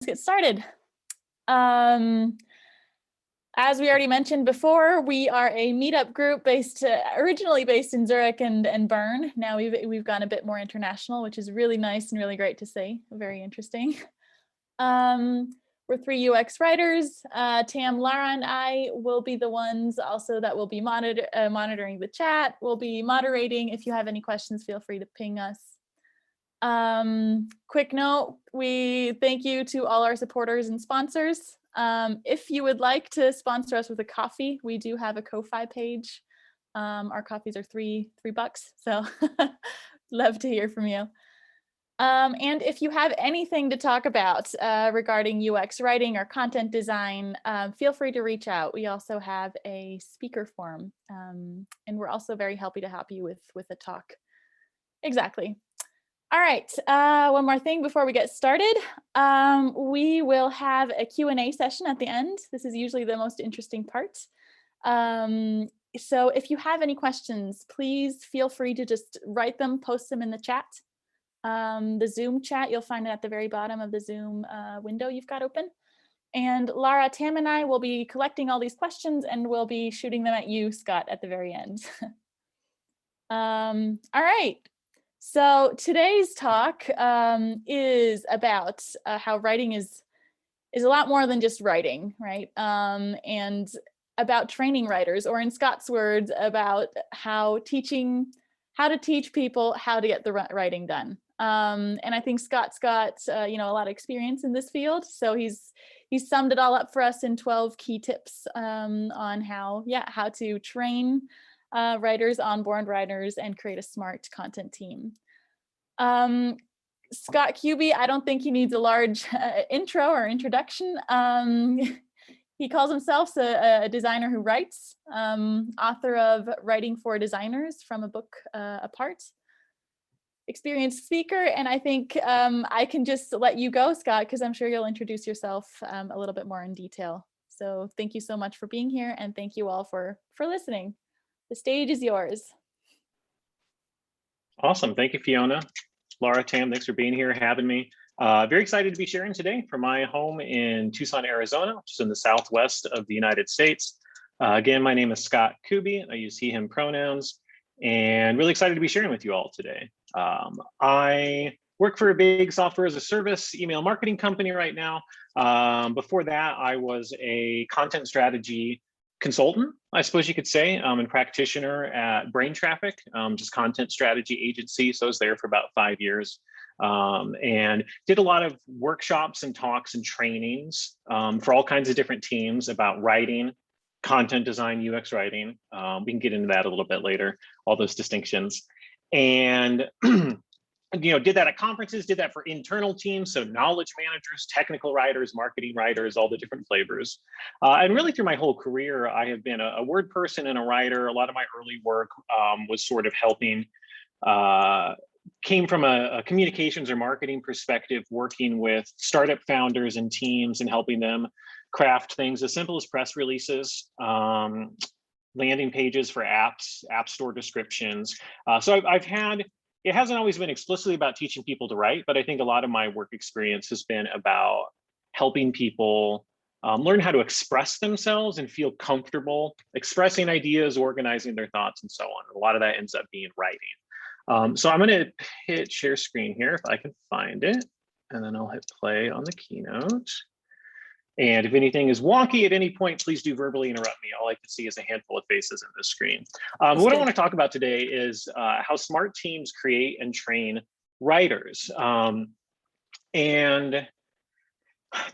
Let's get started. As we already mentioned before, we are a meetup group originally based in Zurich and Bern. Now we've gone a bit more international, which is really nice and really great to see. Very interesting. We're 3 UX writers. Tam, Lara, and I will be the ones also that will be monitoring the chat. We'll be moderating. If you have any questions, feel free to ping us. Quick note, we thank you to all our supporters and sponsors. If you would like to sponsor us with a coffee, we do have a Ko-Fi page. Our coffees are $3, so love to hear from you. And if you have anything to talk about regarding UX writing or content design, feel free to reach out. We also have a speaker form, and we're also very happy to help you with a talk. Exactly. All right, one more thing before we get started. We will have a Q&A session at the end. This is usually the most interesting part. So if you have any questions, please feel free to just write them, post them in the chat. The Zoom chat, you'll find it at the very bottom of the Zoom window you've got open. And Lara, Tam, and I will be collecting all these questions and we'll be shooting them at you, Scott, at the very end. All right. So today's talk is about how writing is a lot more than just writing, right? And about training writers, or in Scott's words, about how to teach people how to get the writing done. And I think Scott's got a lot of experience in this field, so he's summed it all up for us in 12 key tips on how to train writers, onboard writers, and create a smart content team. Scott Kubie, I don't think he needs a large intro or introduction. He calls himself a designer who writes, author of Writing for Designers from a book apart, experienced speaker, and I think I can just let you go, Scott, because I'm sure you'll introduce yourself a little bit more in detail. So thank you so much for being here, and thank you all for listening. The stage is yours. Awesome. Thank you, Fiona. Lara, Tam, thanks for being here, having me. Very excited to be sharing today from my home in Tucson, Arizona, which is in the southwest of the United States. Again, my name is Scott Kubie. I use he, him pronouns, and really excited to be sharing with you all today. I work for a big software as a service email marketing company right now. Before that, I was a content strategy consultant, I suppose you could say, and practitioner at Brain Traffic, just content strategy agency. So I was there for about 5 years and did a lot of workshops and talks and trainings for all kinds of different teams about writing, content design, UX writing. We can get into that a little bit later, all those distinctions. And did that at conferences, did that for internal teams, so knowledge managers, technical writers, marketing writers, all the different flavors. And really through my whole career, I have been a word person and a writer. A lot of my early work was sort of helping, came from a communications or marketing perspective, working with startup founders and teams and helping them craft things as simple as press releases, landing pages for apps, app store descriptions. So I've had, it hasn't always been explicitly about teaching people to write, but I think a lot of my work experience has been about helping people learn how to express themselves and feel comfortable expressing ideas, organizing their thoughts, and so on. A lot of that ends up being writing. So I'm going to hit share screen here if I can find it, and then I'll hit play on the keynote. And if anything is wonky at any point, please do verbally interrupt me. All I can see is a handful of faces in this screen. What I want to talk about today is how smart teams create and train writers. And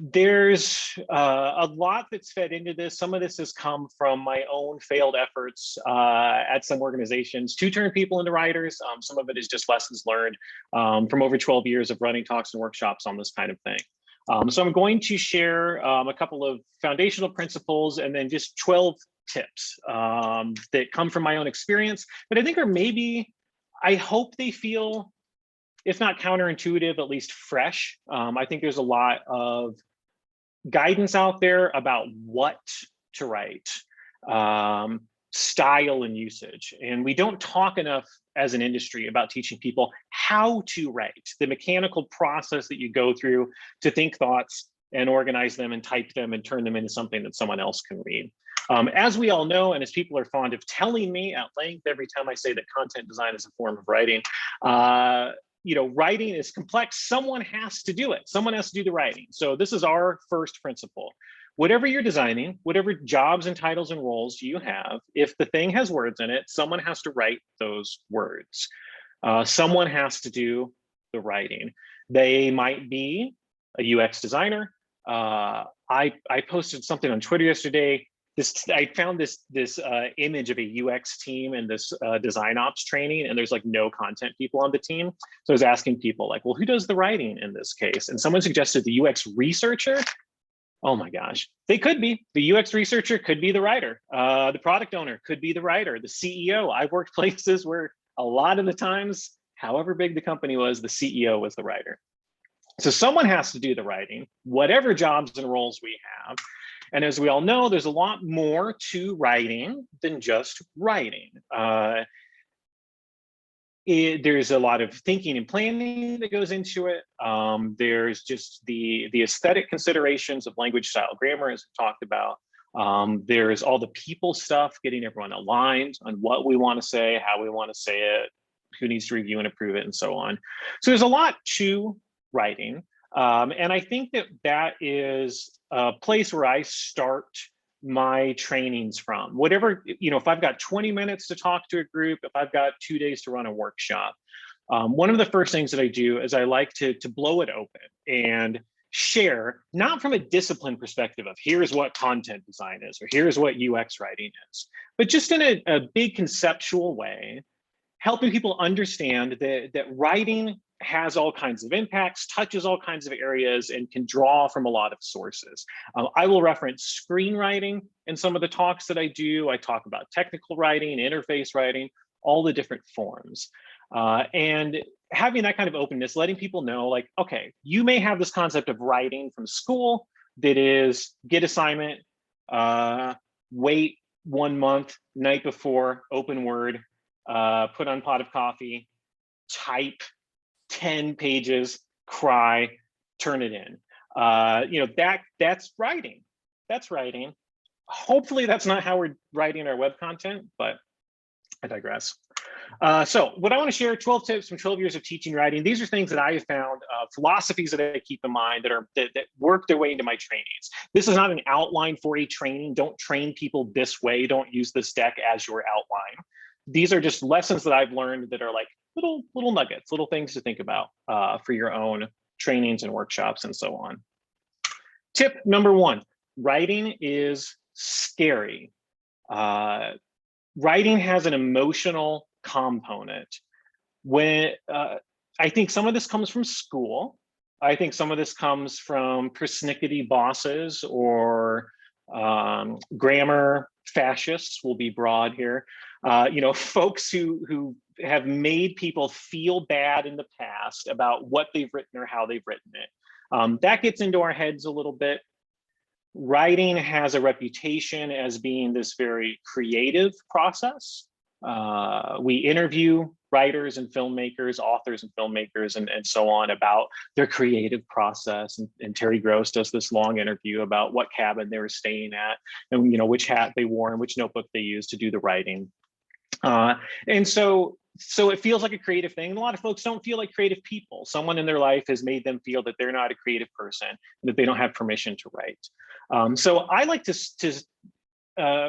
there's a lot that's fed into this. Some of this has come from my own failed efforts at some organizations to turn people into writers. Some of it is just lessons learned from over 12 years of running talks and workshops on this kind of thing. So I'm going to share a couple of foundational principles and then just 12 tips that come from my own experience, but I think are maybe, I hope they feel, if not counterintuitive, at least fresh. I think there's a lot of guidance out there about what to write, style and usage. And we don't talk enough as an industry about teaching people how to write, the mechanical process that you go through to think thoughts, and organize them and type them and turn them into something that someone else can read. As we all know, and as people are fond of telling me at length every time I say that content design is a form of writing, writing is complex. Someone has to do it. Someone has to do the writing. So this is our first principle. Whatever you're designing, whatever jobs and titles and roles you have, if the thing has words in it, someone has to write those words. Someone has to do the writing. They might be a UX designer. I posted something on Twitter yesterday. I found this image of a UX team and this design ops training, and there's like no content people on the team. So I was asking people like, well, who does the writing in this case? And someone suggested the UX researcher. Oh my gosh, they could be. The UX researcher could be the writer. The product owner could be the writer. The CEO. I've worked places where a lot of the times, however big the company was, the CEO was the writer. So someone has to do the writing, whatever jobs and roles we have. And as we all know, there's a lot more to writing than just writing. There's a lot of thinking and planning that goes into it. There's just the aesthetic considerations of language, style, grammar, as we talked about. There's all the people stuff, getting everyone aligned on what we want to say, how we want to say it, who needs to review and approve it, and so on. So there's a lot to writing. And I think that is a place where I start my trainings from. Whatever, if I've got 20 minutes to talk to a group, if I've got 2 days to run a workshop, one of the first things that I do is I like to blow it open and share, not from a discipline perspective of here's what content design is, or here's what UX writing is, but just in a big conceptual way, helping people understand that writing has all kinds of impacts, touches all kinds of areas, and can draw from a lot of sources. I will reference screenwriting in some of the talks that I do. I talk about technical writing, interface writing, all the different forms. And having that kind of openness, letting people know, like, okay, you may have this concept of writing from school that is get assignment, wait 1 month, night before, open Word, put on pot of coffee, type 10 pages, cry, turn it in. That's writing. That's writing. Hopefully that's not how we're writing our web content, but I digress. So what I want to share, 12 tips from 12 years of teaching writing. These are things that I have found, philosophies that I keep in mind that work their way into my trainings. This is not an outline for a training. Don't train people this way. Don't use this deck as your outline. These are just lessons that I've learned that are like little nuggets, little things to think about for your own trainings and workshops and so on. Tip number 1, writing is scary. Writing has an emotional component. When I think some of this comes from school. I think some of this comes from persnickety bosses or grammar fascists, will be broad here. Folks who have made people feel bad in the past about what they've written or how they've written it. That gets into our heads a little bit. Writing has a reputation as being this very creative process. We interview writers and filmmakers, authors and filmmakers, and so on about their creative process. And Terry Gross does this long interview about what cabin they were staying at, and which hat they wore and which notebook they used to do the writing. And so it feels like a creative thing. A lot of folks don't feel like creative people. Someone in their life has made them feel that they're not a creative person, that they don't have permission to write. So I like to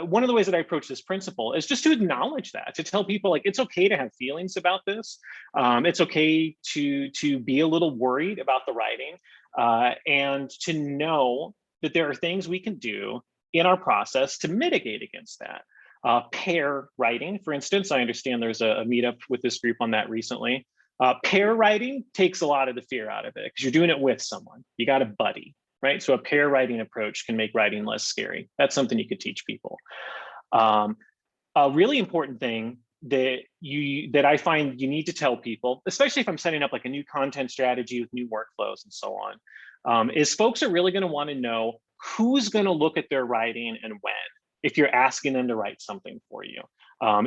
one of the ways that I approach this principle is just to acknowledge that, to tell people like it's okay to have feelings about this. It's okay to be a little worried about the writing, and to know that there are things we can do in our process to mitigate against that. Pair writing, for instance, I understand there's a meetup with this group on that recently. Pair writing takes a lot of the fear out of it because you're doing it with someone. You got a buddy, right? So a pair writing approach can make writing less scary. That's something you could teach people. A really important thing that I find you need to tell people, especially if I'm setting up like a new content strategy with new workflows and so on, is folks are really going to want to know who's going to look at their writing and when, if you're asking them to write something for you.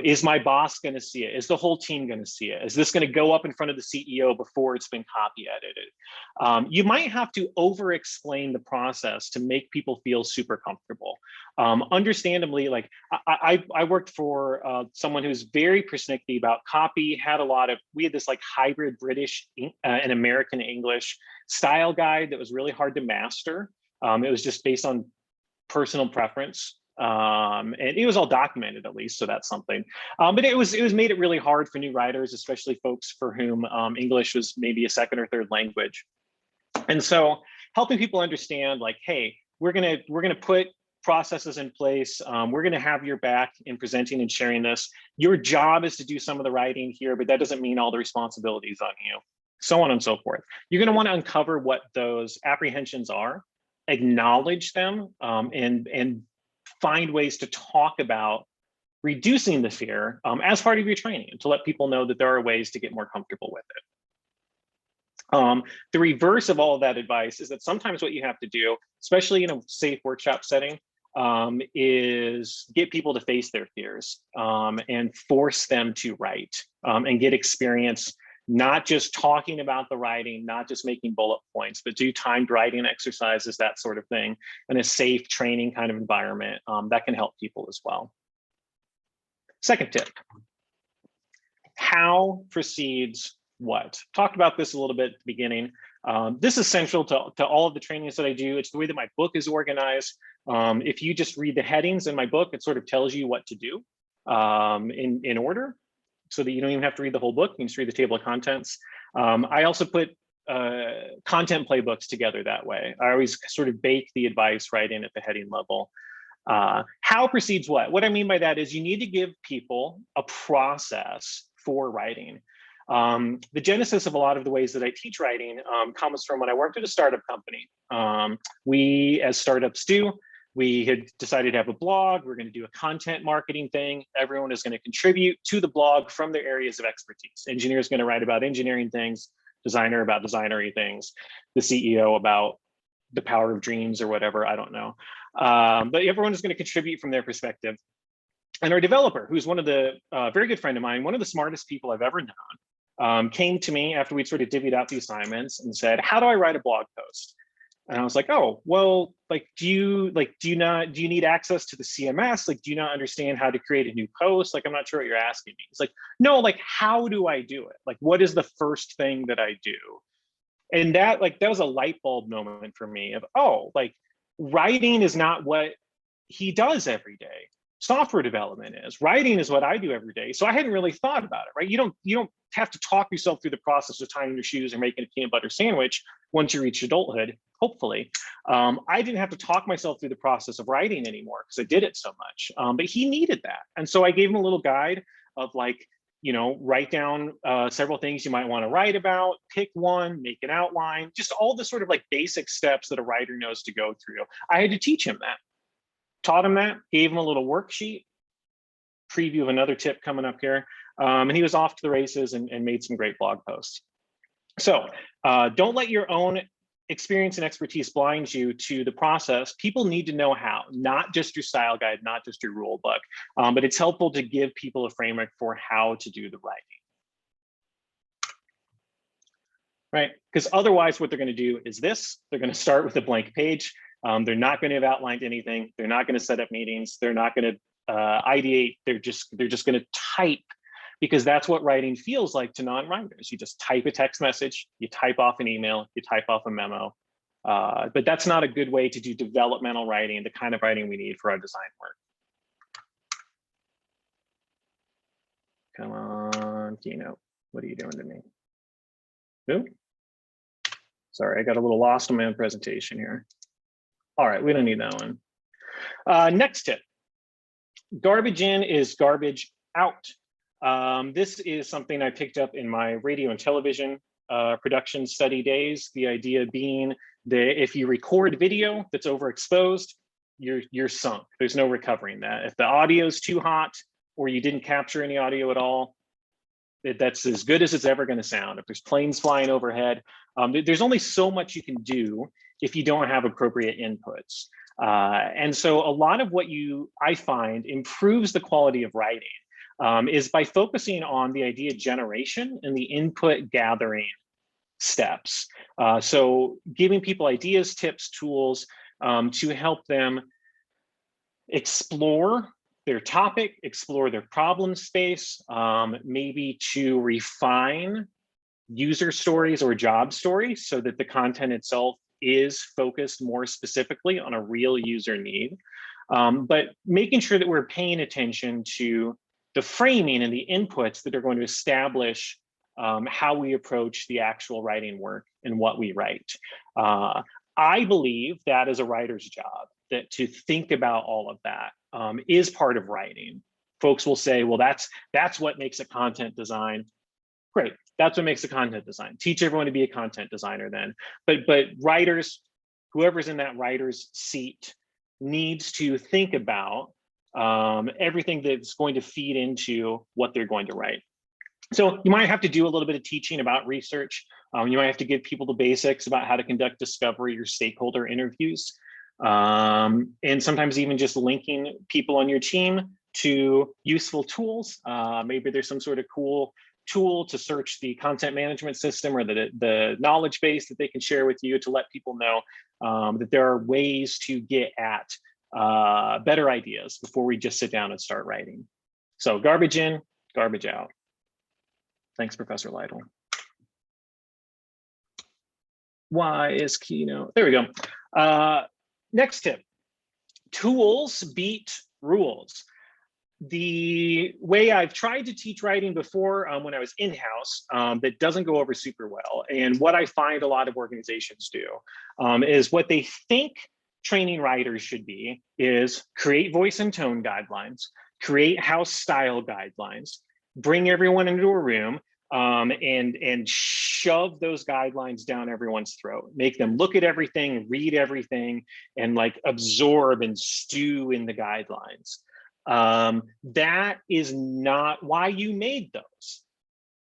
Is my boss going to see it? Is the whole team going to see it? Is this going to go up in front of the CEO before it's been copy edited? You might have to over explain the process to make people feel super comfortable. Understandably, like I worked for someone who's very persnickety about copy, we had this like hybrid British and American English style guide that was really hard to master. It was just based on personal preference. And it was all documented, at least, so that's something. But it was made it really hard for new writers, especially folks for whom English was maybe a second or third language. And so helping people understand, like, hey, we're gonna put processes in place. We're gonna have your back in presenting and sharing this. Your job is to do some of the writing here, but that doesn't mean all the responsibilities on you, so on and so forth. You're gonna want to uncover what those apprehensions are, acknowledge them, and find ways to talk about reducing the fear as part of your training, to let people know that there are ways to get more comfortable with it. The reverse of all of that advice is that sometimes what you have to do, especially in a safe workshop setting, is get people to face their fears and force them to write and get experience, not just talking about the writing, not just making bullet points, but do timed writing exercises, that sort of thing, in a safe training kind of environment that can help people as well. Second tip, how precedes what? Talked about this a little bit at the beginning. This is central to all of the trainings that I do. It's the way that my book is organized. If you just read the headings in my book, it sort of tells you what to do in order, so that you don't even have to read the whole book. You can just read the table of contents. I also put content playbooks together that way. I always sort of bake the advice right in at the heading level. How precedes what? What I mean by that is you need to give people a process for writing. The genesis of a lot of the ways that I teach writing comes from when I worked at a startup company. We, as startups do, we had decided to have a blog. We're going to do a content marketing thing. Everyone is going to contribute to the blog from their areas of expertise. Engineer is going to write about engineering things, designer about designery things, the CEO about the power of dreams or whatever, I don't know. But everyone is going to contribute from their perspective. And our developer, who's one of the very good friend of mine, one of the smartest people I've ever known, came to me after we'd sort of divvied out the assignments and said, how do I write a blog post? And I was like, oh, well, like, do you need access to the CMS? Like, do you not understand how to create a new post? Like, I'm not sure what you're asking me. It's like, no, like, how do I do it? Like, what is the first thing that I do? And that was a light bulb moment for me of, oh, like, writing is not what he does every day. Software development is. Writing is what I do every day. So I hadn't really thought about it, right? You don't have to talk yourself through the process of tying your shoes or making a peanut butter sandwich once you reach adulthood, hopefully. I didn't have to talk myself through the process of writing anymore because I did it so much. But he needed that. And so I gave him a little guide of, like, write down several things you might want to write about, pick one, make an outline, just all the sort of like basic steps that a writer knows to go through. I had to teach him that. Taught him that, gave him a little worksheet, preview of another tip coming up here, and he was off to the races and made some great blog posts. So don't let your own experience and expertise blind you to the process. People need to know how, not just your style guide, not just your rule book, but it's helpful to give people a framework for how to do the writing. Right? Because otherwise what they're going to do is this. They're going to start with a blank page. They're not going to have outlined anything. They're not going to set up meetings. They're not going to ideate. They're just going to type, because that's what writing feels like to non-writers. You just type a text message, you type off an email, you type off a memo. But that's not a good way to do developmental writing, the kind of writing we need for our design work. Come on, Keynote. What are you doing to me? Who? Sorry, I got a little lost in my own presentation here. All right, we don't need that one. Next tip. Garbage in is garbage out. This is something I picked up in my radio and television production study days. The idea being that if you record video that's overexposed, you're sunk. There's no recovering that. If the audio is too hot or you didn't capture any audio at all, that's as good as it's ever going to sound. If there's planes flying overhead, there's only so much you can do if you don't have appropriate inputs. And so a lot of what I find improves the quality of writing is by focusing on the idea generation and the input gathering steps. So giving people ideas, tips, tools to help them explore their topic, explore their problem space, maybe to refine user stories or job stories so that the content itself is focused more specifically on a real user need. But making sure that we're paying attention to the framing and the inputs that are going to establish how we approach the actual writing work and what we write. I believe that is a writer's job, that to think about all of that is part of writing. Folks will say, well, that's what makes a content design. Great, that's what makes a content design. Teach everyone to be a content designer then. But writers, whoever's in that writer's seat needs to think about everything that's going to feed into what they're going to write. So you might have to do a little bit of teaching about research. You might have to give people the basics about how to conduct discovery or stakeholder interviews. And sometimes even just linking people on your team to useful tools. Maybe there's some sort of cool tool to search the content management system or the knowledge base that they can share with you to let people know that there are ways to get at better ideas before we just sit down and start writing. So garbage in, garbage out. Thanks, Professor Lytle. Why is Keynote? There we go. Next tip, tools beat rules. The way I've tried to teach writing before when I was in-house, that doesn't go over super well. And what I find a lot of organizations do is what they think training writers should be is create voice and tone guidelines, create house style guidelines, bring everyone into a room and shove those guidelines down everyone's throat, make them look at everything, read everything, and like absorb and stew in the guidelines. That is not why you made those.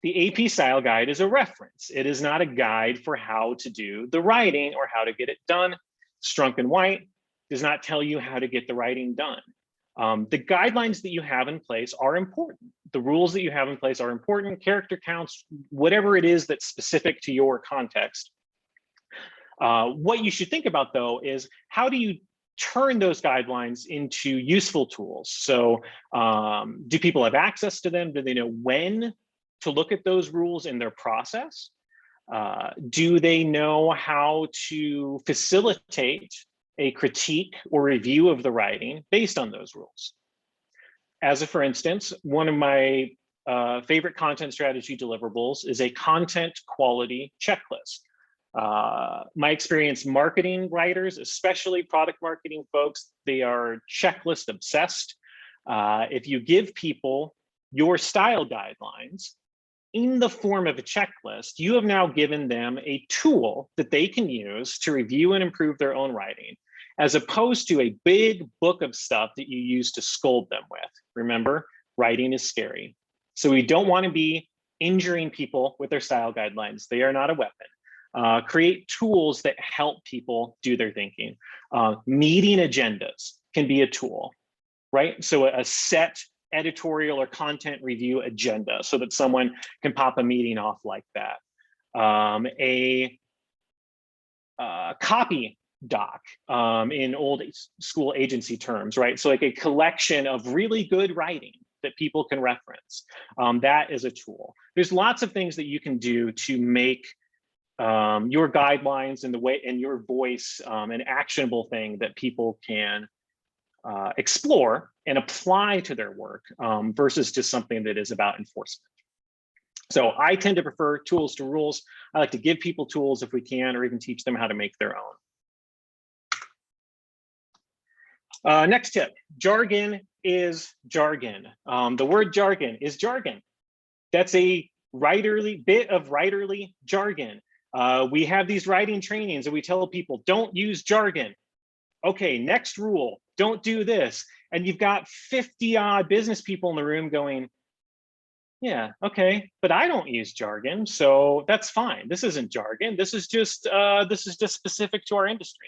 The AP style guide is a reference. It is not a guide for how to do the writing or how to get it done. Strunk and White does not tell you how to get the writing done. The guidelines that you have in place are important. The rules that you have in place are important, character counts, whatever it is that's specific to your context. What you should think about though is how do you turn those guidelines into useful tools? So do people have access to them? Do they know when to look at those rules in their process? Do they know how to facilitate a critique or review of the writing based on those rules? As a for instance, one of my favorite content strategy deliverables is a content quality checklist. My experience, marketing writers, especially product marketing folks, they are checklist obsessed. If you give people your style guidelines in the form of a checklist, you have now given them a tool that they can use to review and improve their own writing, as opposed to a big book of stuff that you use to scold them with. Remember, writing is scary. So we don't want to be injuring people with their style guidelines. They are not a weapon. Create tools that help people do their thinking. Meeting agendas can be a tool, right? So a set editorial or content review agenda so that someone can pop a meeting off like that. A copy doc in old school agency terms, right? So like a collection of really good writing that people can reference. That is a tool. There's lots of things that you can do to make your guidelines and the way and your voice an actionable thing that people can explore and apply to their work versus just something that is about enforcement. So I tend to prefer tools to rules. I like to give people tools if we can, or even teach them how to make their own. Next tip, jargon is jargon. The word jargon is jargon. That's a bit of writerly jargon. We have these writing trainings and we tell people, don't use jargon. Okay, next rule, don't do this. And you've got 50 odd business people in the room going, yeah, okay, but I don't use jargon, so that's fine. This isn't jargon. This is just specific to our industry.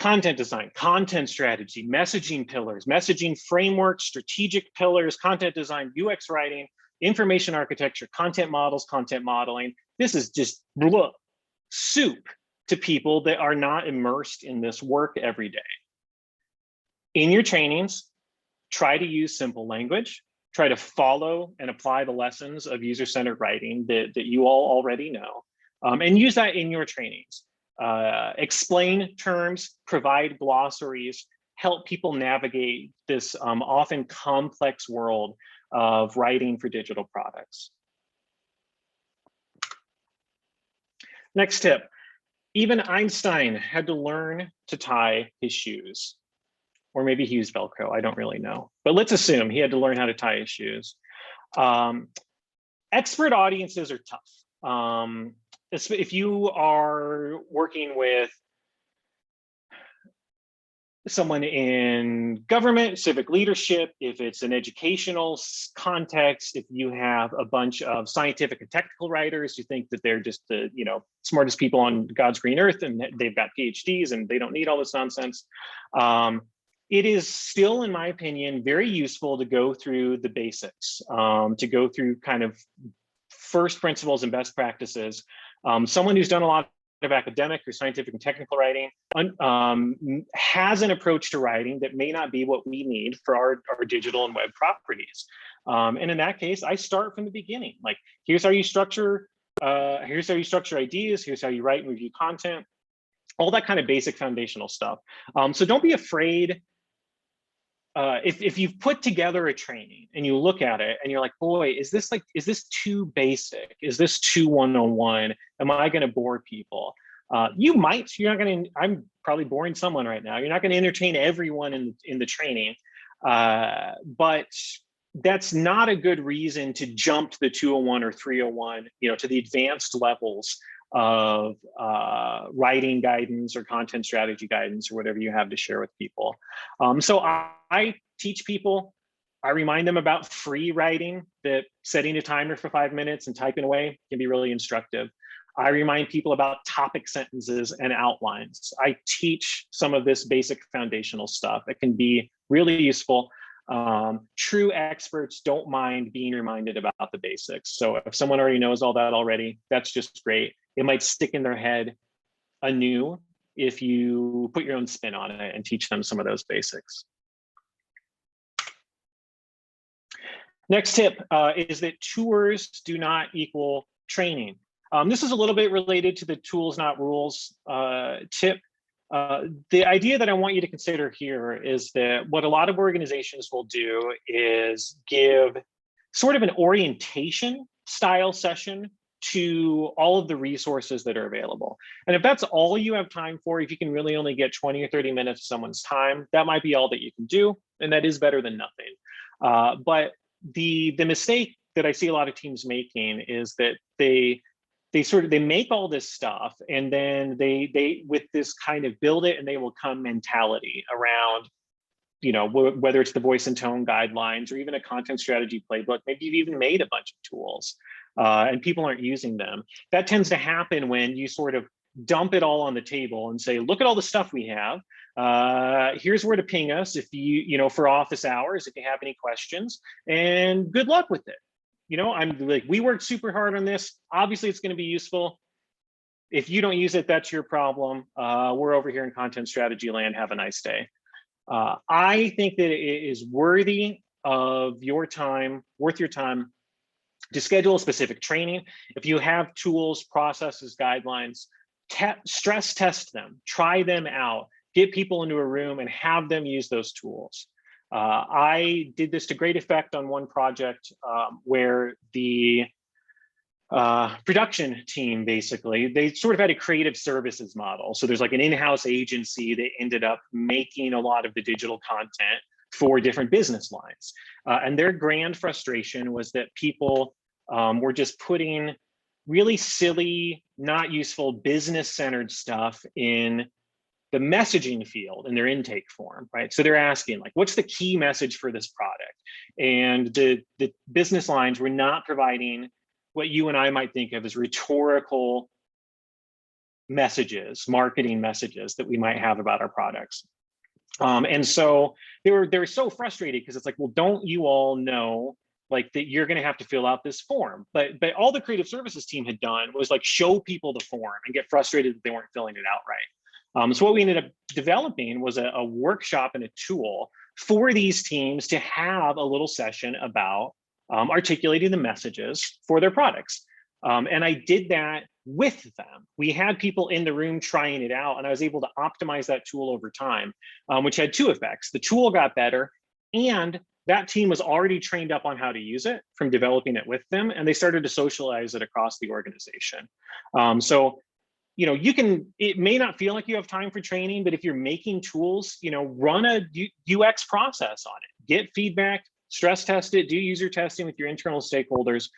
content design, content strategy, messaging pillars, messaging framework, strategic pillars, content design, UX writing, information architecture, content models, content modeling. This is just soup to people that are not immersed in this work every day. In your trainings, try to use simple language, try to follow and apply the lessons of user-centered writing that you all already know, and use that in your trainings. Explain terms, provide glossaries, help people navigate this often complex world of writing for digital products. Next tip, even Einstein had to learn to tie his shoes. Or maybe he used Velcro, I don't really know. But let's assume he had to learn how to tie his shoes. Expert audiences are tough. If you are working with someone in government, civic leadership, if it's an educational context, if you have a bunch of scientific and technical writers who think that they're just the smartest people on God's green earth and they've got PhDs and they don't need all this nonsense. It is still, in my opinion, very useful to go through the basics, to go through kind of first principles and best practices. Someone who's done a lot of academic or scientific and technical writing has an approach to writing that may not be what we need for our digital and web properties. And in that case, I start from the beginning. Like, here's how you structure ideas, here's how you write and review content, all that kind of basic foundational stuff. So don't be afraid. If you've put together a training and you look at it and you're like, boy, is this too basic? Is this too one-on-one? Am I going to bore people? You might. You're not going to. I'm probably boring someone right now. You're not going to entertain everyone in the training, but that's not a good reason to jump to the 201 or 301. To the advanced levels of writing guidance or content strategy guidance or whatever you have to share with people. So I teach people, I remind them about free writing, that setting a timer for 5 minutes and typing away can be really instructive. I remind people about topic sentences and outlines. I teach some of this basic foundational stuff. It can be really useful. True experts don't mind being reminded about the basics. So if someone already knows all that already, that's just great. It might stick in their head anew if you put your own spin on it and teach them some of those basics. Next tip is that tours do not equal training. This is a little bit related to the tools, not rules tip. The idea that I want you to consider here is that what a lot of organizations will do is give sort of an orientation style session to all of the resources that are available. And if that's all you have time for, if you can really only get 20 or 30 minutes of someone's time, that might be all that you can do. And that is better than nothing. But the mistake that I see a lot of teams making is that they make all this stuff and then they with this kind of build it and they will come mentality around, whether it's the voice and tone guidelines or even a content strategy playbook. Maybe you've even made a bunch of tools and people aren't using them. That tends to happen when you sort of dump it all on the table and say, look at all the stuff we have. Here's where to ping us if for office hours, if you have any questions, and good luck with it. I'm like, we worked super hard on this. Obviously, it's going to be useful. If you don't use it, that's your problem. We're over here in content strategy land. Have a nice day. I think that it is worthy of your time, worth your time, to schedule a specific training. If you have tools, processes, guidelines, stress test them, try them out, get people into a room and have them use those tools. I did this to great effect on one project where the production team, basically, they sort of had a creative services model. So there's like an in-house agency that ended up making a lot of the digital content for different business lines. And their grand frustration was that people were just putting really silly, not useful business-centered stuff in the messaging field in their intake form, right? So they're asking, like, what's the key message for this product? And the business lines were not providing what you and I might think of as rhetorical messages, marketing messages that we might have about our products. And so they were so frustrated because it's like, well, don't you all know like that you're going to have to fill out this form? But all the creative services team had done was like show people the form and get frustrated that they weren't filling it out right. So what we ended up developing was a workshop and a tool for these teams to have a little session about articulating the messages for their products. And I did that with them. We had people in the room trying it out, and I was able to optimize that tool over time, which had two effects. The tool got better, and that team was already trained up on how to use it from developing it with them, and they started to socialize it across the organization. So, you know, it may not feel like you have time for training, but if you're making tools, you know, run a UX process on it, get feedback, stress test it, do user testing with your internal stakeholders.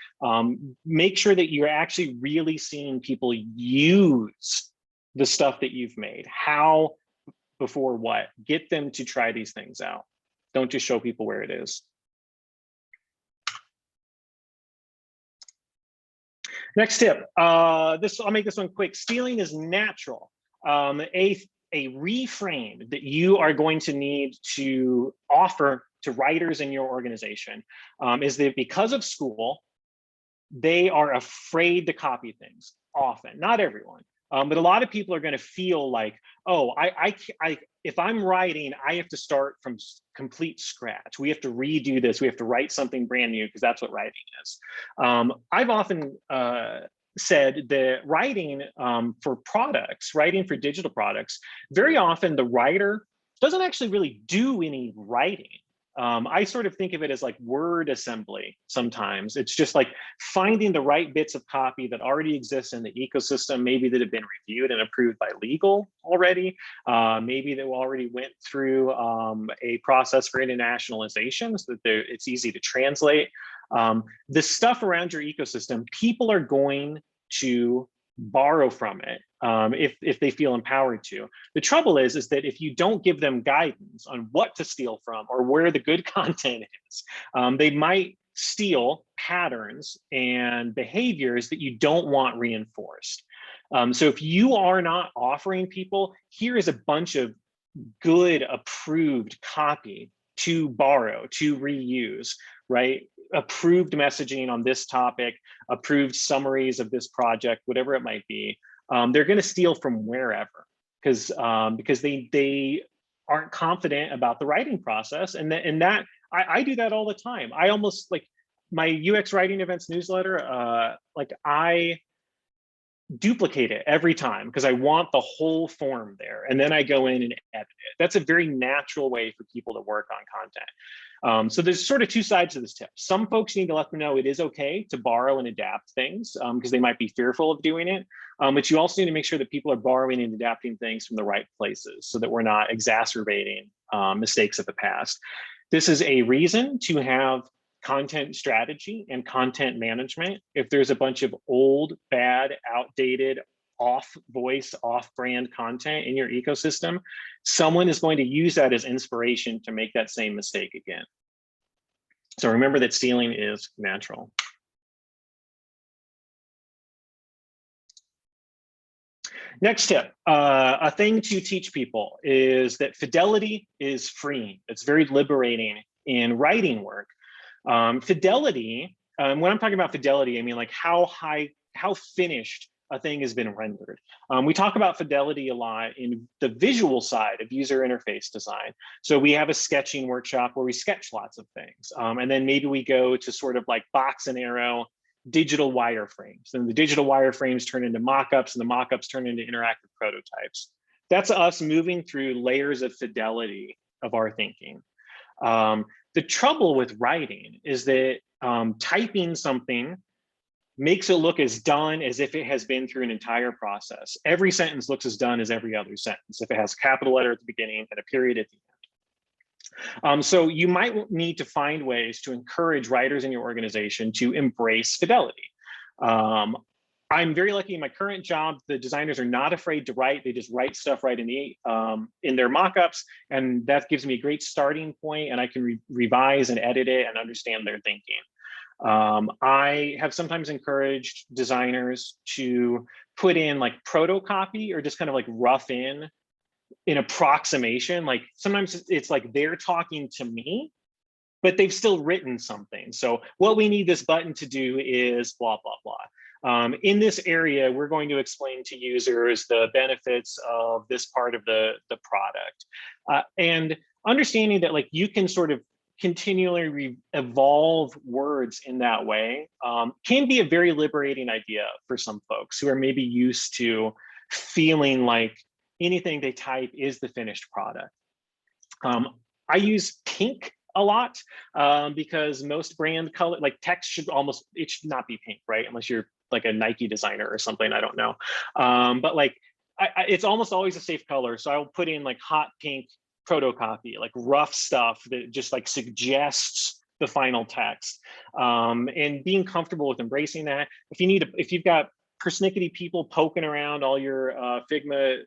Make sure that you're actually really seeing people use the stuff that you've made. How, before what? Get them to try these things out. Don't just show people where it is. Next tip, I'll make this one quick. Stealing is natural. A reframe that you are going to need to offer to writers in your organization is that because of school, they are afraid to copy things often, not everyone. But a lot of people are going to feel like, oh, if I'm writing, I have to start from complete scratch. We have to redo this. We have to write something brand new because that's what writing is. I've often said that writing for products, writing for digital products, very often the writer doesn't actually really do any writing. I sort of think of it as like word assembly sometimes. It's just like finding the right bits of copy that already exists in the ecosystem, maybe that have been reviewed and approved by legal already, maybe that already went through a process for internationalization so that it's easy to translate. The stuff around your ecosystem, people are going to borrow from it if they feel empowered to. The trouble is that if you don't give them guidance on what to steal from or where the good content is, they might steal patterns and behaviors that you don't want reinforced. So if you are not offering people, here is a bunch of good approved copy to borrow, to reuse, right? Approved messaging on this topic, approved summaries of this project, whatever it might be. They're going to steal from wherever because they aren't confident about the writing process, and that I do that all the time. I almost like my UX writing events newsletter. Like I duplicate it every time because I want the whole form there, and then I go in and edit it. That's a very natural way for people to work on content. So there's sort of two sides to this tip. Some folks need to let them know it is okay to borrow and adapt things because they might be fearful of doing it. But you also need to make sure that people are borrowing and adapting things from the right places so that we're not exacerbating mistakes of the past. This is a reason to have content strategy and content management. If there's a bunch of old, bad, outdated, off voice, off brand content in your ecosystem, someone is going to use that as inspiration to make that same mistake again. So remember that stealing is natural. Next tip, a thing to teach people is that fidelity is freeing. It's very liberating in writing work. Fidelity, when I'm talking about fidelity, I mean like how finished a thing has been rendered. We talk about fidelity a lot in the visual side of user interface design. So we have a sketching workshop where we sketch lots of things. And then maybe we go to sort of like box and arrow digital wireframes. Then the digital wireframes turn into mockups, and the mockups turn into interactive prototypes. That's us moving through layers of fidelity of our thinking. The trouble with writing is that typing something makes it look as done as if it has been through an entire process. Every sentence looks as done as every other sentence if it has a capital letter at the beginning and a period at the end. So you might need to find ways to encourage writers in your organization to embrace fidelity. I'm very lucky in my current job. The designers are not afraid to write. They just write stuff right in their mockups, and that gives me a great starting point, and I can revise and edit it and understand their thinking. I have sometimes encouraged designers to put in like protocopy or just kind of like rough in an approximation. Like sometimes it's like they're talking to me, but they've still written something. So what we need this button to do is blah, blah, blah. In this area, we're going to explain to users the benefits of this part of the product. And understanding that like you can sort of continually evolve words in that way can be a very liberating idea for some folks who are maybe used to feeling like anything they type is the finished product. I use pink a lot because most brand color, like text should not be pink, right? Unless you're like a Nike designer or something, I don't know. But like, it's almost always a safe color. So I'll put in like hot pink protocopy, like rough stuff that just like suggests the final text. And being comfortable with embracing that. If you've got persnickety people poking around all your Figma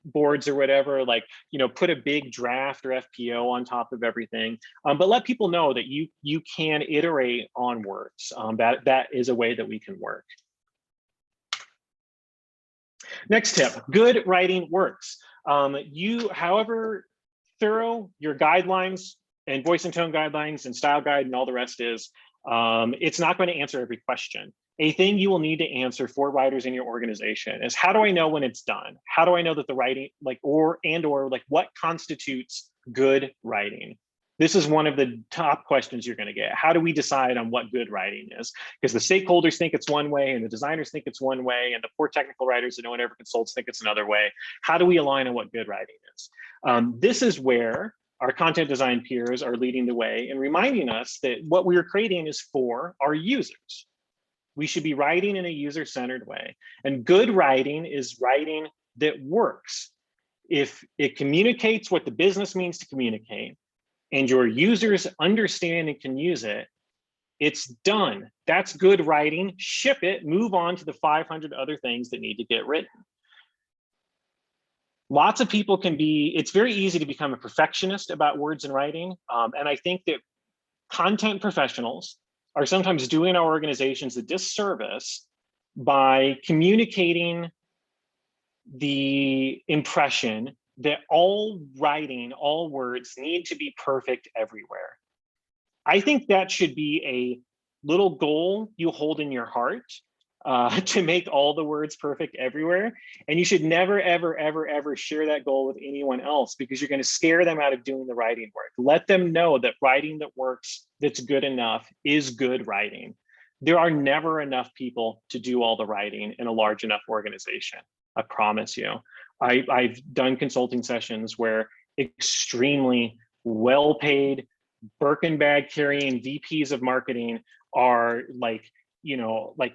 boards or whatever, like, put a big draft or FPO on top of everything, but let people know that you can iterate on words. That is a way that we can work. Next tip, good writing works. However thorough your guidelines and voice and tone guidelines and style guide and all the rest is, it's not going to answer every question. A thing you will need to answer for writers in your organization is, how do I know when it's done? How do I know that the writing, or what constitutes good writing? This is one of the top questions you're going to get. How do we decide on what good writing is? Because the stakeholders think it's one way, and the designers think it's one way, and the poor technical writers that no one ever consults think it's another way. How do we align on what good writing is? This is where our content design peers are leading the way and reminding us that what we are creating is for our users. We should be writing in a user-centered way. And good writing is writing that works. If it communicates what the business means to communicate, and your users understand and can use it, it's done. That's good writing. Ship it, move on to the 500 other things that need to get written. Lots of people it's very easy to become a perfectionist about words and writing. And I think that content professionals are sometimes doing our organizations a disservice by communicating the impression that all writing, all words need to be perfect everywhere. I think that should be a little goal you hold in your heart to make all the words perfect everywhere. And you should never, ever, ever, ever share that goal with anyone else, because you're going to scare them out of doing the writing work. Let them know that writing that works, that's good enough, is good writing. There are never enough people to do all the writing in a large enough organization. I promise you. I've done consulting sessions where extremely well-paid Birkin bag carrying VPs of marketing are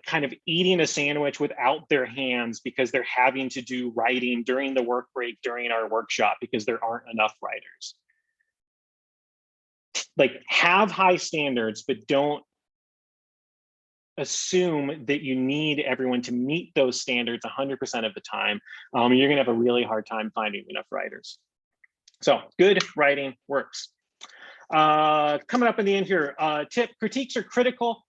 kind of eating a sandwich without their hands because they're having to do writing during the work break during our workshop because there aren't enough writers. Like, have high standards, but don't assume that you need everyone to meet those standards 100% of the time. You're gonna have a really hard time finding enough writers. So good writing works. Coming up in the end here, tip, critiques are critical.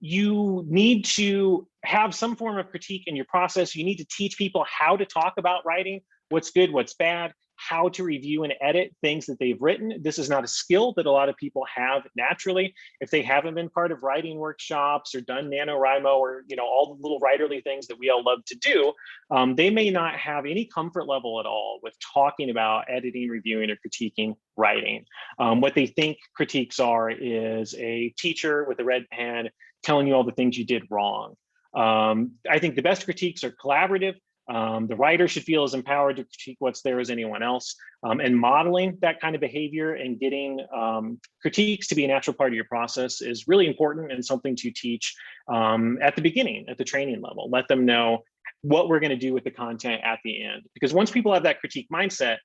You need to have some form of critique in your process. You need to teach people how to talk about writing, what's good, what's bad, how to review and edit things that they've written. This is not a skill that a lot of people have naturally. If they haven't been part of writing workshops or done NaNoWriMo or all the little writerly things that we all love to do, they may not have any comfort level at all with talking about editing, reviewing, or critiquing writing. What they think critiques are is a teacher with a red pen telling you all the things you did wrong. I think the best critiques are collaborative. The writer should feel as empowered to critique what's there as anyone else, and modeling that kind of behavior and getting critiques to be a natural part of your process is really important and something to teach at the beginning, at the training level. Let them know what we're going to do with the content at the end, because once people have that critique mindset,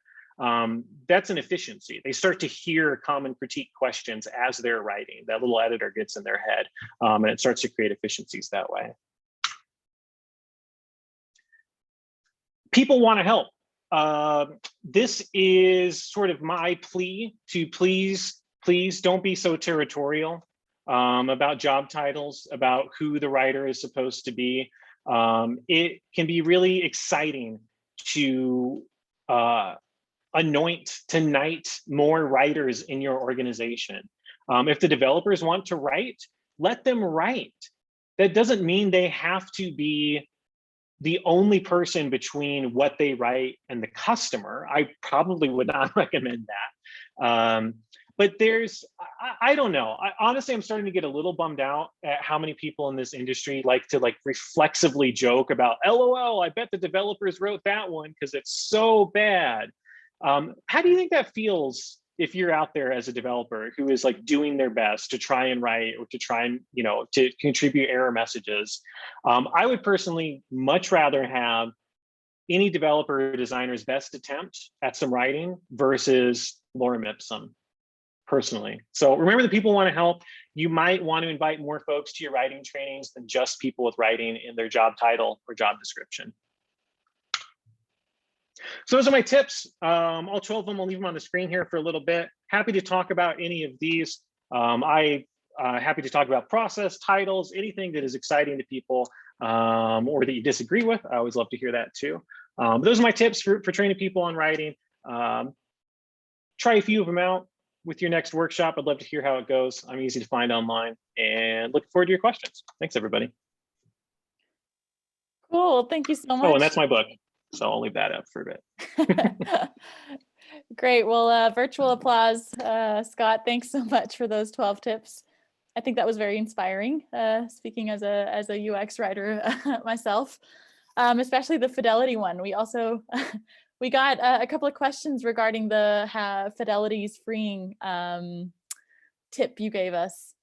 that's an efficiency. They start to hear common critique questions as they're writing. That little editor gets in their head, and it starts to create efficiencies that way. People want to help. This is sort of my plea to please don't be so territorial about job titles, about who the writer is supposed to be. It can be really exciting to tonight more writers in your organization. If the developers want to write, let them write. That doesn't mean they have to be the only person between what they write and the customer. I probably would not recommend that. But I don't know. Honestly, I'm starting to get a little bummed out at how many people in this industry like to reflexively joke about, LOL, I bet the developers wrote that one because it's so bad. How do you think that feels if you're out there as a developer who is doing their best to try and write or to try and, to contribute error messages? I would personally much rather have any developer or designer's best attempt at some writing versus lorem ipsum, personally. So remember that people want to help. You might want to invite more folks to your writing trainings than just people with writing in their job title or job description. So those are my tips. All 12 of them, I'll leave them on the screen here for a little bit. Happy to talk about any of these. Happy to talk about process, titles, anything that is exciting to people or that you disagree with. I always love to hear that too. Those are my tips for training people on writing. Try a few of them out with your next workshop. I'd love to hear how it goes. I'm easy to find online and looking forward to your questions. Thanks, everybody. Cool, thank you so much. Oh, and that's my book. So I'll leave that up for a bit. Great. Well, virtual applause, Scott. Thanks so much for those 12 tips. I think that was very inspiring, speaking as a UX writer myself, especially the fidelity one. We also, we got a couple of questions regarding the fidelity's freeing tip you gave us.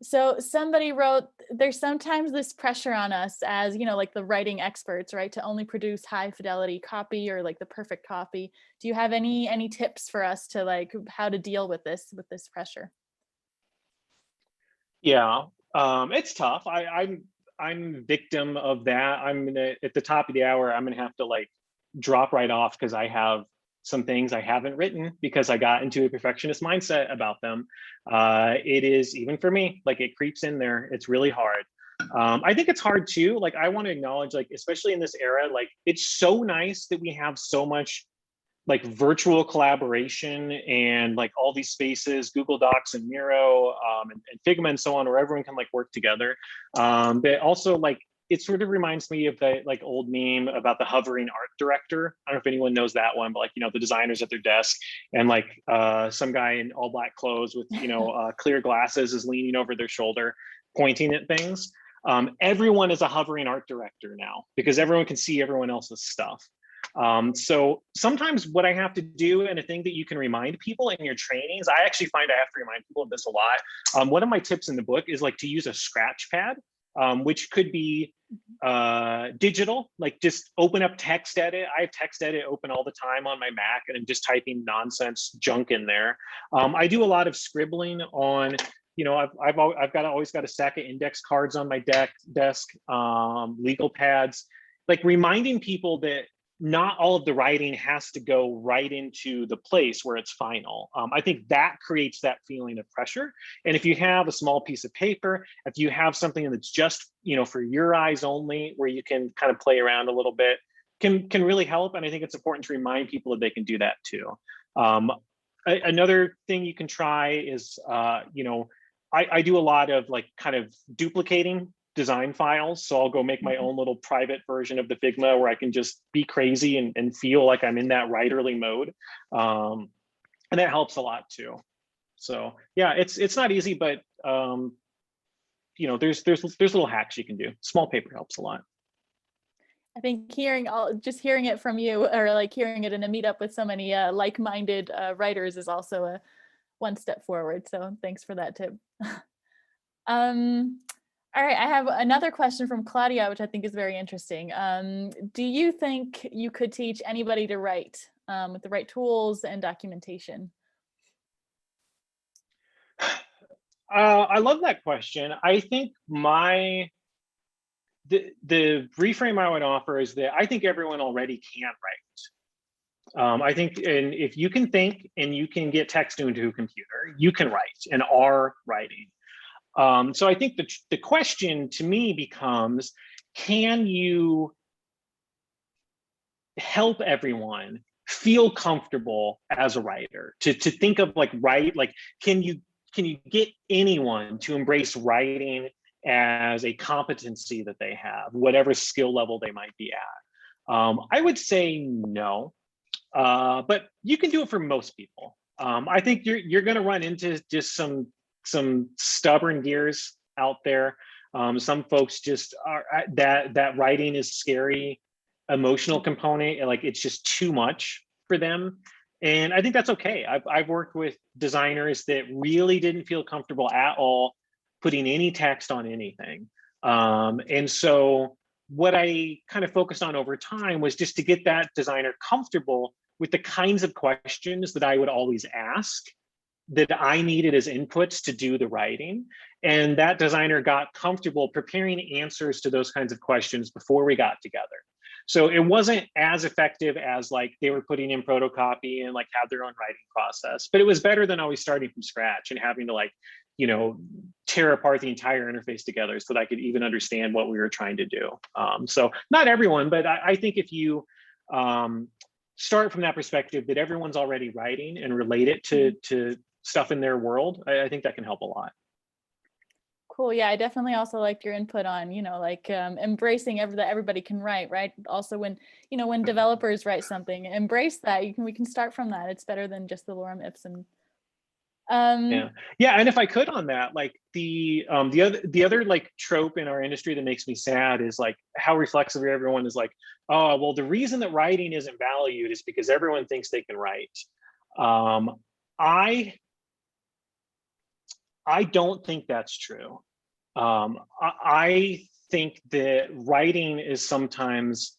So somebody wrote, there's sometimes this pressure on us as, like the writing experts, right, to only produce high fidelity copy or the perfect copy. Do you have any tips for us to how to deal with this pressure? Yeah, it's tough. I'm victim of that. At the top of the hour, I'm gonna have to drop right off because I have some things I haven't written because I got into a perfectionist mindset about them. It is, even for me, it creeps in there. It's really hard. I think it's hard too. I want to acknowledge, especially in this era, it's so nice that we have so much virtual collaboration and all these spaces, Google Docs and Miro and Figma and so on, where everyone can work together. But also it sort of reminds me of that old meme about the hovering art director. I don't know if anyone knows that one, but the designers at their desk and some guy in all black clothes with clear glasses is leaning over their shoulder, pointing at things. Everyone is a hovering art director now because everyone can see everyone else's stuff. So sometimes what I have to do, and a thing that you can remind people in your trainings, I actually find I have to remind people of this a lot. One of my tips in the book is to use a scratch pad. Which could be digital, just open up text edit. I have text edit open all the time on my Mac and I'm just typing nonsense junk in there. I do a lot of scribbling on, I've always got a stack of index cards on my desk, legal pads, reminding people that not all of the writing has to go right into the place where it's final. I think that creates that feeling of pressure. And if you have a small piece of paper, if you have something that's just, for your eyes only, where you can kind of play around a little bit, can really help. And I think it's important to remind people that they can do that too. Another thing you can try is, I do a lot of kind of duplicating design files. So I'll go make my own little private version of the Figma where I can just be crazy and feel like I'm in that writerly mode. And that helps a lot too. So yeah, it's not easy, but there's little hacks you can do. Small paper helps a lot. I think just hearing it from you, or hearing it in a meetup with so many like-minded writers is also a one step forward. So thanks for that tip. All right, I have another question from Claudia, which I think is very interesting. Do you think you could teach anybody to write with the right tools and documentation? I love that question. I think the reframe I would offer is that I think everyone already can write. I think, and if you can think and you can get text into a computer, you can write and are writing. So I think the question to me becomes, can you help everyone feel comfortable as a writer, to think of like can you get anyone to embrace writing as a competency that they have, whatever skill level they might be at? I would say no, but you can do it for most people. I think you're going to run into just some stubborn gears out there. Some folks just are that writing is scary emotional component, and like it's just too much for them. And I think that's okay. I've worked with designers that really didn't feel comfortable at all putting any text on anything. And so what I kind of focused on over time was just to get that designer comfortable with the kinds of questions that I would always ask, that I needed as inputs to do the writing. And that designer got comfortable preparing answers to those kinds of questions before we got together. So it wasn't as effective as like they were putting in protocopy and like have their own writing process, but it was better than always starting from scratch and having to like, you know, tear apart the entire interface together so that I could even understand what we were trying to do. So not everyone, but I think if you start from that perspective that everyone's already writing and relate it to stuff in their world, I think that can help a lot. Cool. Yeah, I definitely also liked your input on, you know, like embracing that everybody can write, right? Also, when, you know, when developers write something, embrace that. We can start from that. It's better than just the lorem ipsum. Yeah, and if I could on that, like the other like trope in our industry that makes me sad is like how reflexive everyone is like, oh, well, the reason that writing isn't valued is because everyone thinks they can write. I don't think that's true. I think that writing is sometimes,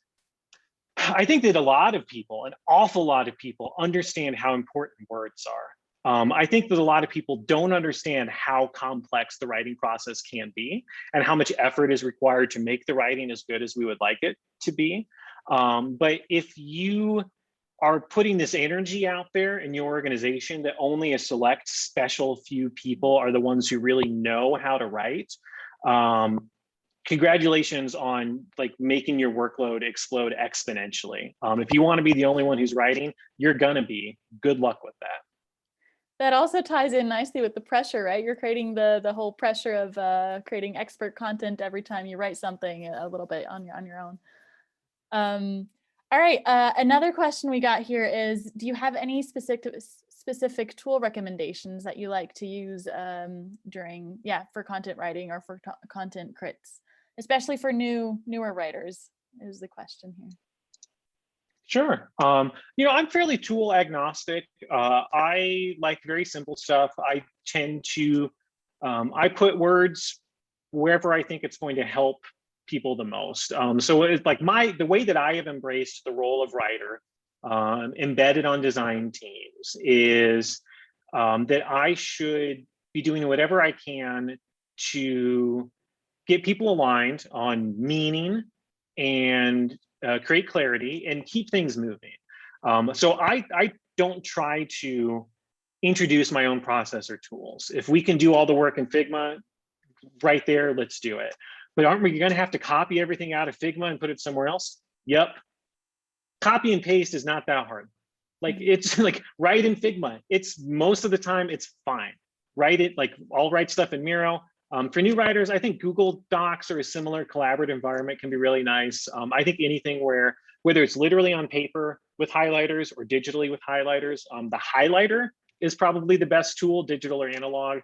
I think that a lot of people, an awful lot of people, understand how important words are. I think that a lot of people don't understand how complex the writing process can be and how much effort is required to make the writing as good as we would like it to be. But if you are putting this energy out there in your organization that only a select special few people are the ones who really know how to write, congratulations on like making your workload explode exponentially. If you want to be the only one who's writing, you're gonna be. Good luck with that. That also ties in nicely with the pressure, right? You're creating the whole pressure of creating expert content every time you write something a little bit on your own. All right, another question we got here is, do you have any specific tool recommendations that you like to use for content writing or for content crits, especially for newer writers is the question here. Sure. You know, I'm fairly tool agnostic. I like very simple stuff. I tend to, I put words wherever I think it's going to help people the most. So it's like the way that I have embraced the role of writer embedded on design teams is that I should be doing whatever I can to get people aligned on meaning and create clarity and keep things moving. So I don't try to introduce my own process or tools. If we can do all the work in Figma right there, let's do it. But aren't we going to have to copy everything out of Figma and put it somewhere else? Yep. Copy and paste is not that hard. Like it's like write in Figma. It's most of the time it's fine. Write it, like I'll write stuff in Miro. For new writers, I think Google Docs or a similar collaborative environment can be really nice. I think anything whether it's literally on paper with highlighters or digitally with highlighters, the highlighter is probably the best tool, digital or analog,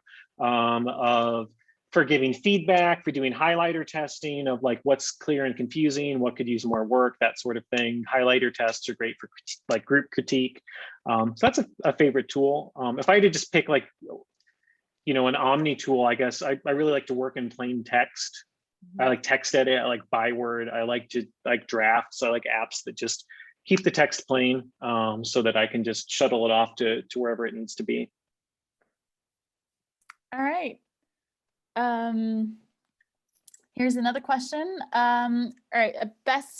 for giving feedback, for doing highlighter testing of like what's clear and confusing, what could use more work, that sort of thing. Highlighter tests are great for like group critique. So that's a favorite tool. If I had to just pick like, you know, an omni tool, I guess I really like to work in plain text. I like text edit, I like Byword, I like to like drafts, I like apps that just keep the text plain so that I can just shuttle it off to wherever it needs to be. All right. Here's another question. All right,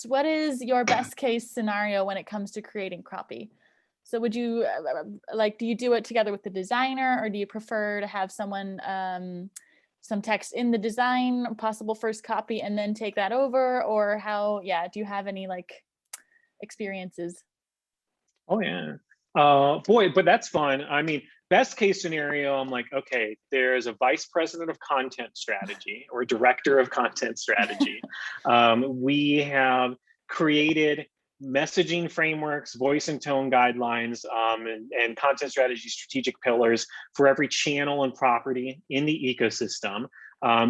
what is your best case scenario when it comes to creating copy? So would you do you do it together with the designer, or do you prefer to have someone some text in the design, possible first copy, and then take that over? Or how, yeah, do you have any like experiences? Oh yeah. Boy, but that's fun. I mean, best case scenario, I'm like, okay, there's a vice president of content strategy or director of content strategy. We have created messaging frameworks, voice and tone guidelines, and content strategy strategic pillars for every channel and property in the ecosystem.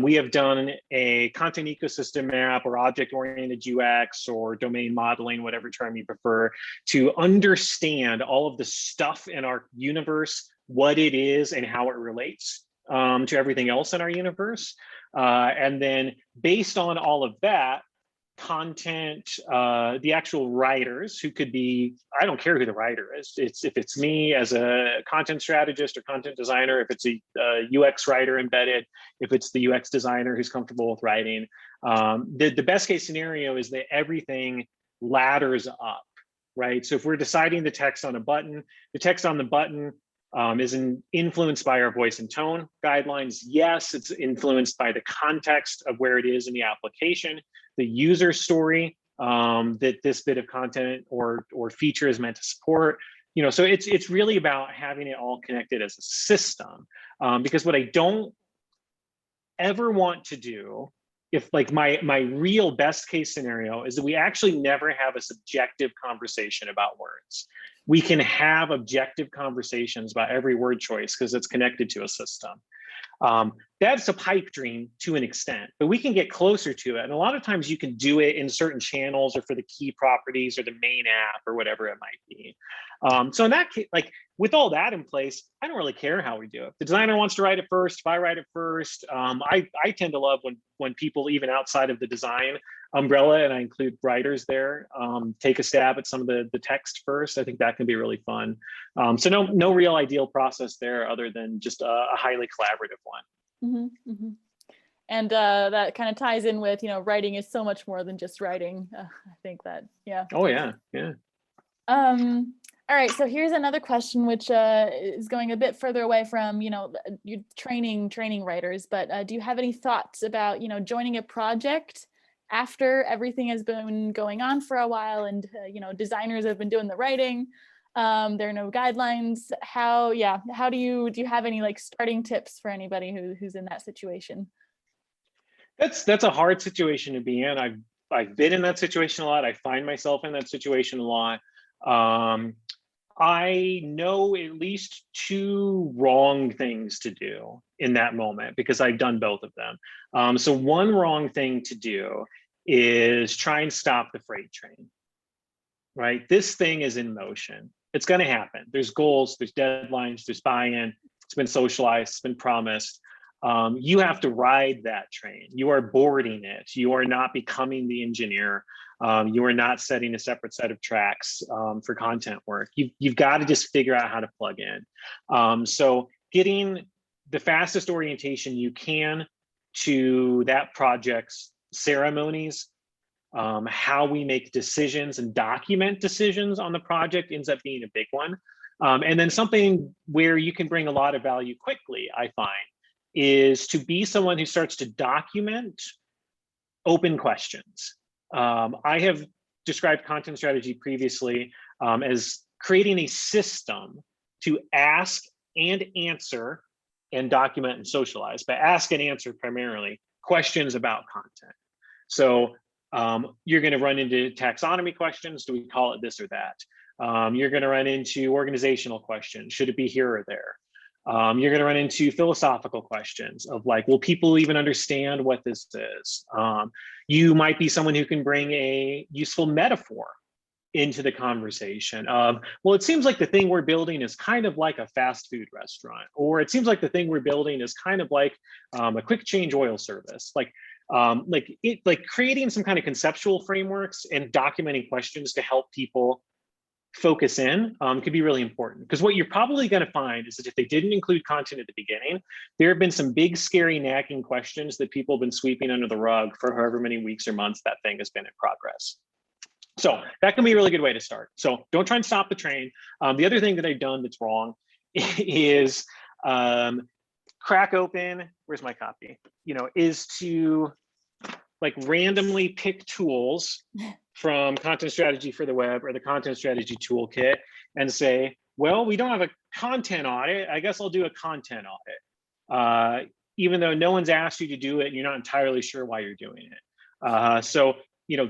We have done a content ecosystem map or object-oriented UX or domain modeling, whatever term you prefer, to understand all of the stuff in our universe, what it is and how it relates to everything else in our universe. And then based on all of that, content, the actual writers who could be, I don't care who the writer is. It's if it's me as a content strategist or content designer, if it's a UX writer embedded, if it's the UX designer who's comfortable with writing. The best case scenario is that everything ladders up, right? So if we're deciding the text on a button, the text on the button is influenced by our voice and tone guidelines. Yes, it's influenced by the context of where it is in the application, the user story that this bit of content or feature is meant to support. You know, so it's really about having it all connected as a system. Because what I don't ever want to do, if like my real best case scenario is that we actually never have a subjective conversation about words. We can have objective conversations about every word choice because it's connected to a system. That's a pipe dream to an extent, but we can get closer to it. And a lot of times you can do it in certain channels or for the key properties or the main app or whatever it might be. So in that case, like with all that in place, I don't really care how we do it. If the designer wants to write it first, if I write it first, I tend to love when people, even outside of the design umbrella, and I include writers there, take a stab at some of the text first. I think that can be really fun. So no real ideal process there other than just a highly collaborative one. Mm-hmm, mm-hmm. And that kind of ties in with, you know, writing is so much more than just writing. I think that, yeah. Oh yeah, yeah. All right, so here's another question, which is going a bit further away from, you know, your training writers, but do you have any thoughts about, you know, joining a project after everything has been going on for a while and, you know, designers have been doing the writing, there are no guidelines. How do you have any like starting tips for anybody who's in that situation? That's a hard situation to be in. I've been in that situation a lot. I find myself in that situation a lot. I know at least two wrong things to do in that moment because I've done both of them. So one wrong thing to do is try and stop the freight train, right? This thing is in motion. It's going to happen. There's goals, there's deadlines, there's buy-in. It's been socialized, it's been promised. You have to ride that train. You are boarding it. You are not becoming the engineer. You are not setting a separate set of tracks for content work. You've got to just figure out how to plug in. So getting the fastest orientation you can to that project's ceremonies, how we make decisions and document decisions on the project ends up being a big one. And then something where you can bring a lot of value quickly, I find, is to be someone who starts to document open questions. I have described content strategy previously as creating a system to ask and answer and document and socialize, but ask and answer primarily questions about content. So you're going to run into taxonomy questions. Do we call it this or that? You're going to run into organizational questions. Should it be here or there? You're going to run into philosophical questions of like, will people even understand what this is? You might be someone who can bring a useful metaphor into the conversation of, well, it seems like the thing we're building is kind of like a fast food restaurant, or it seems like the thing we're building is kind of like a quick change oil service. Like creating some kind of conceptual frameworks and documenting questions to help people focus in could be really important, because what you're probably going to find is that if they didn't include content at the beginning, there have been some big, scary, nagging questions that people have been sweeping under the rug for however many weeks or months that thing has been in progress. So that can be a really good way to start. So don't try and stop the train. The other thing that I've done that's wrong is crack open, where's my copy? Is to like randomly pick tools from Content Strategy for the Web or the Content Strategy Toolkit and say, well, we don't have a content audit. I guess I'll do a content audit. Even though no one's asked you to do it and you're not entirely sure why you're doing it. So,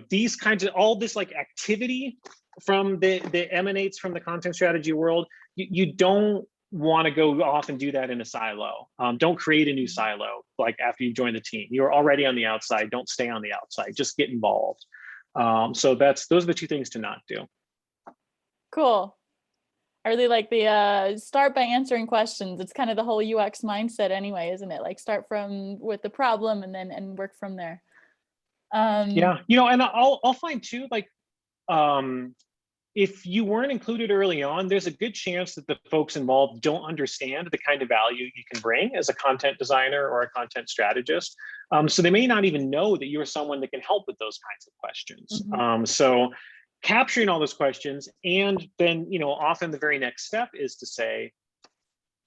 these kinds of, all this like activity from that emanates from the content strategy world, you don't want to go off and do that in a silo. Don't create a new silo like after you join the team. You're already on the outside. Don't stay on the outside. Just get involved. So those are the two things to not do. Cool. I really like the start by answering questions. It's kind of the whole UX mindset anyway, isn't it? Like start with the problem and work from there. Yeah, and I'll find too, like, if you weren't included early on, there's a good chance that the folks involved don't understand the kind of value you can bring as a content designer or a content strategist. So they may not even know that you're someone that can help with those kinds of questions. Mm-hmm. So capturing all those questions, and then, often the very next step is to say,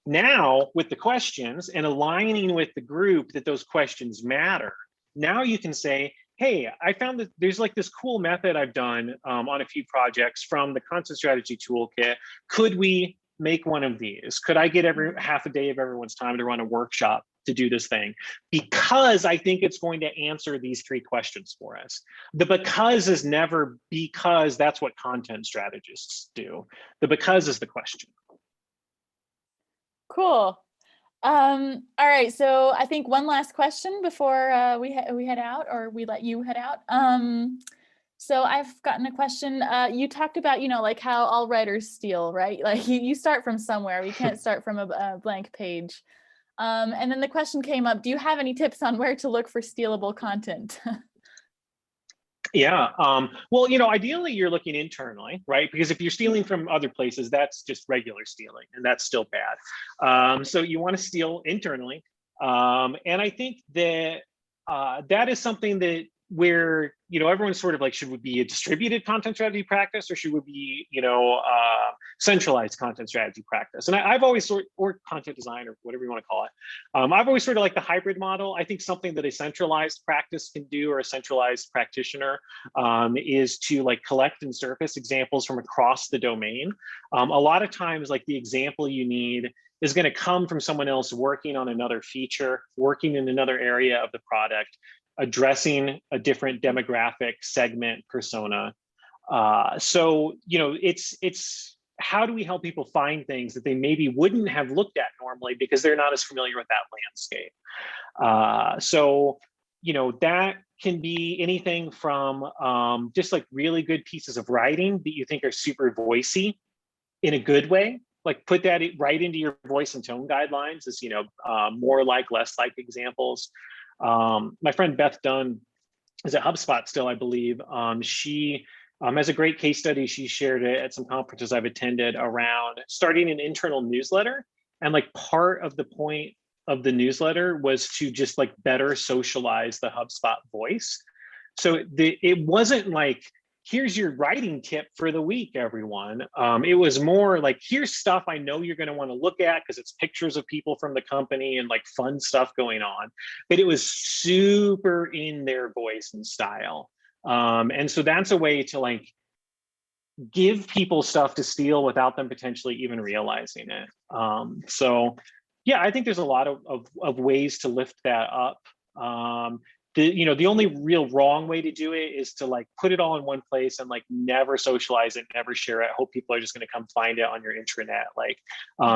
now with the questions and aligning with the group that those questions matter, now you can say, hey, I found that there's like this cool method I've done on a few projects from the Content Strategy Toolkit. Could we make one of these? Could I get half a day of everyone's time to run a workshop to do this thing? Because I think it's going to answer these three questions for us. The because is never because that's what content strategists do. The because is the question. Cool. All right, so I think one last question before we head out, or we let you head out. So I've gotten a question. You talked about, like how all writers steal, right? Like you start from somewhere. We can't start from a blank page. And then the question came up, do you have any tips on where to look for stealable content? Yeah, well, ideally you're looking internally, right? Because if you're stealing from other places, that's just regular stealing, and that's still bad. So you want to steal internally. And I think that that is something that where, everyone's sort of like, should we be a distributed content strategy practice, or should we be, centralized content strategy practice? And I've always or content design, or whatever you want to call it. I've always sort of like the hybrid model. I think something that a centralized practice can do, or a centralized practitioner, is to like collect and surface examples from across the domain. A lot of times, like the example you need is going to come from someone else working on another feature, working in another area of the product, addressing a different demographic segment persona. So, it's how do we help people find things that they maybe wouldn't have looked at normally because they're not as familiar with that landscape. So, that can be anything from just like really good pieces of writing that you think are super voicey in a good way. Like put that right into your voice and tone guidelines as, more like, less like examples. My friend Beth Dunn is at HubSpot still, I believe. She has a great case study. She shared it at some conferences I've attended around starting an internal newsletter. And like part of the point of the newsletter was to just like better socialize the HubSpot voice. So it wasn't like, here's your writing tip for the week, everyone. It was more like, here's stuff I know you're going to want to look at because it's pictures of people from the company and like fun stuff going on. But it was super in their voice and style. And so that's a way to like give people stuff to steal without them potentially even realizing it. So yeah, I think there's a lot of ways to lift that up. The only real wrong way to do it is to like put it all in one place and like never socialize it, never share it. Hope people are just going to come find it on your intranet. Like,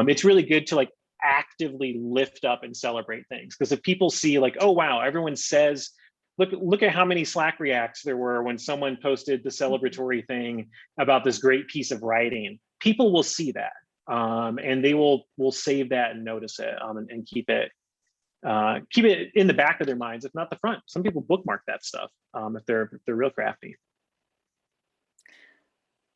it's really good to like actively lift up and celebrate things, because if people see like, oh wow, everyone says, look at how many Slack reacts there were when someone posted the celebratory thing about this great piece of writing. People will see that, and they will save that and notice it, and keep it in the back of their minds, if not the front. Some people bookmark that stuff if they're real crafty.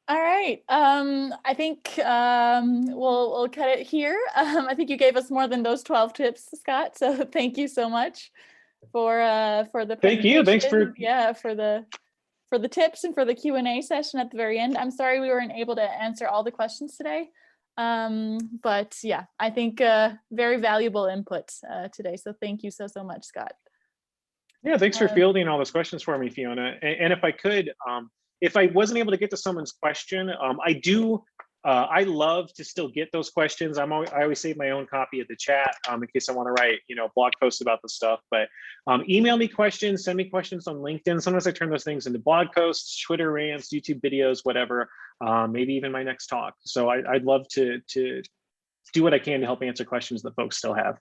All right. I think we'll cut it here. I think you gave us more than those 12 tips, Scott. So thank you so much for the thank you. Thanks for the tips and for the Q&A session at the very end. I'm sorry we weren't able to answer all the questions today. But yeah, I think very valuable input today. So thank you so, so much, Scott. Yeah, thanks for fielding all those questions for me, Fiona. And if I could, if I wasn't able to get to someone's question, I love to still get those questions. I always save my own copy of the chat in case I want to write, blog posts about the stuff. But email me questions, send me questions on LinkedIn. Sometimes I turn those things into blog posts, Twitter rants, YouTube videos, whatever. Maybe even my next talk. So I'd love to do what I can to help answer questions that folks still have.